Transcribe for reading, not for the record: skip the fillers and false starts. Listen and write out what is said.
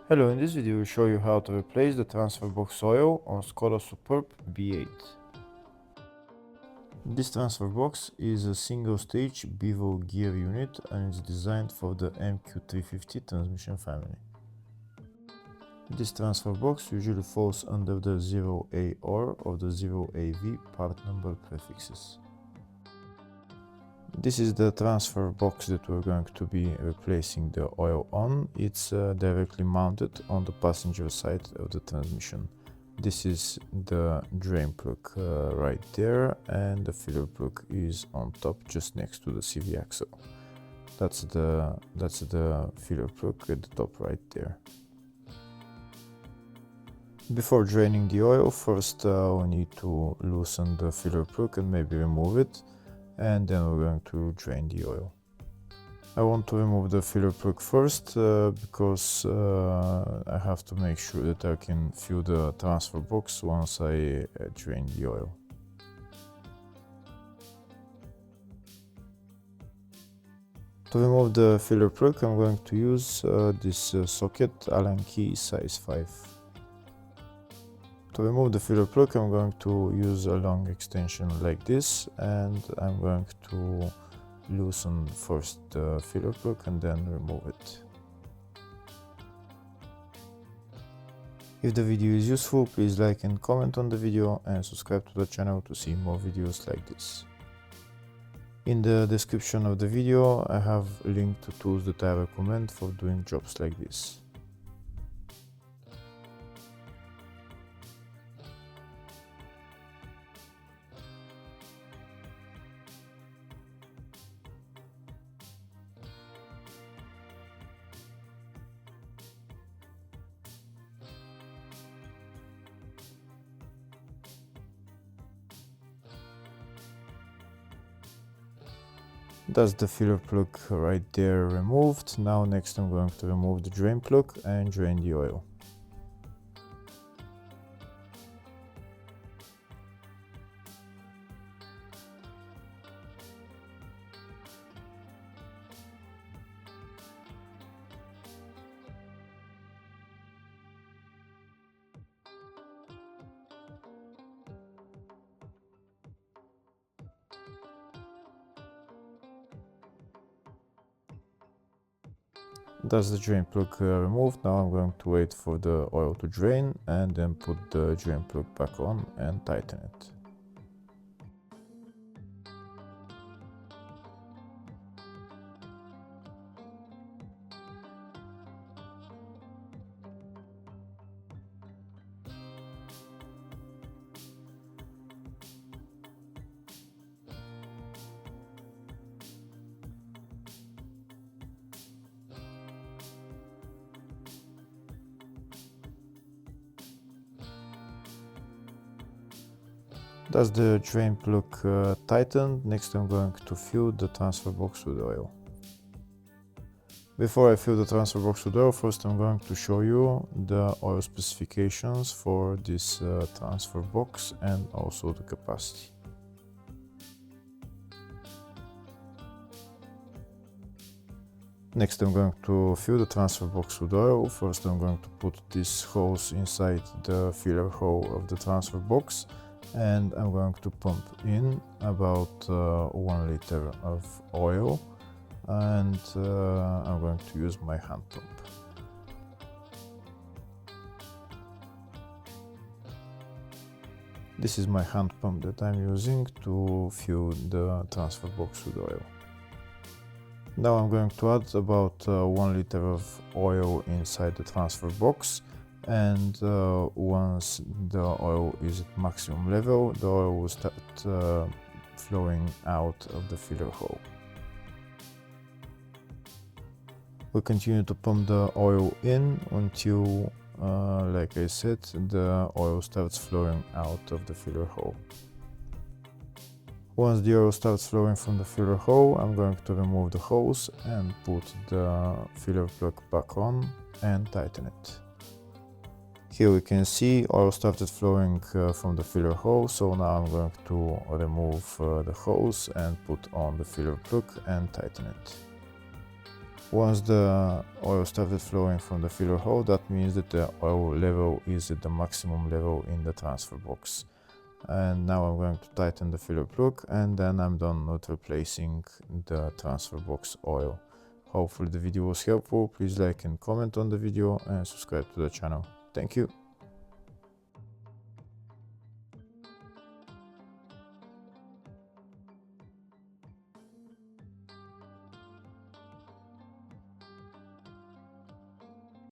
Hello, in this video we'll show you how to replace the transfer box oil on Skoda Superb B8. This transfer box is a single-stage bevel gear unit and is designed for the MQ350 transmission family. This transfer box usually falls under the 0AR or the 0AV part number prefixes. This is the transfer box that we're going to be replacing the oil on. It's directly mounted on the passenger side of the transmission. This is the drain plug right there, and the filler plug is on top just next to the CV axle. That's the filler plug at the top right there. Before draining the oil, first we need to loosen the filler plug and maybe remove it, and then we're going to drain the oil. I want to remove the filler plug first because I have to make sure that I can fill the transfer box once I drain the oil. To remove the filler plug, I'm going to use this socket Allen key size 5. To remove the filler plug, I'm going to use a long extension like this, and I'm going to loosen first the filler plug and then remove it. If the video is useful, please like and comment on the video and subscribe to the channel to see more videos like this. In the description of the video, I have linked to tools that I recommend for doing jobs like this. That's the filler plug right there removed. Now next I'm going to remove the drain plug and drain the oil. That's the drain plug removed. Now I'm going to wait for the oil to drain and then put the drain plug back on and tighten it. That's the drain plug tightened. Next I'm going to fill the transfer box with oil. Before I fill the transfer box with oil, first I'm going to show you the oil specifications for this transfer box and also the capacity. Next I'm going to fill the transfer box with oil. First I'm going to put this hose inside the filler hole of the transfer box, and I'm going to pump in about 1 liter of oil, and I'm going to use my hand pump. This is my hand pump that I'm using to fill the transfer box with oil. Now I'm going to add about 1 liter of oil inside the transfer box, and once the oil is at maximum level, the oil will start flowing out of the filler hole. We continue to pump the oil in until, like I said, the oil starts flowing out of the filler hole. Once the oil starts flowing from the filler hole, I'm going to remove the hose and put the filler plug back on and tighten it. Here we can see oil started flowing from the filler hole, so now I'm going to remove the hose and put on the filler plug and tighten it. Once the oil started flowing from the filler hole, that means that the oil level is at the maximum level in the transfer box. And now I'm going to tighten the filler plug, and then I'm done with replacing the transfer box oil. Hopefully the video was helpful. Please like and comment on the video and subscribe to the channel. Thank you.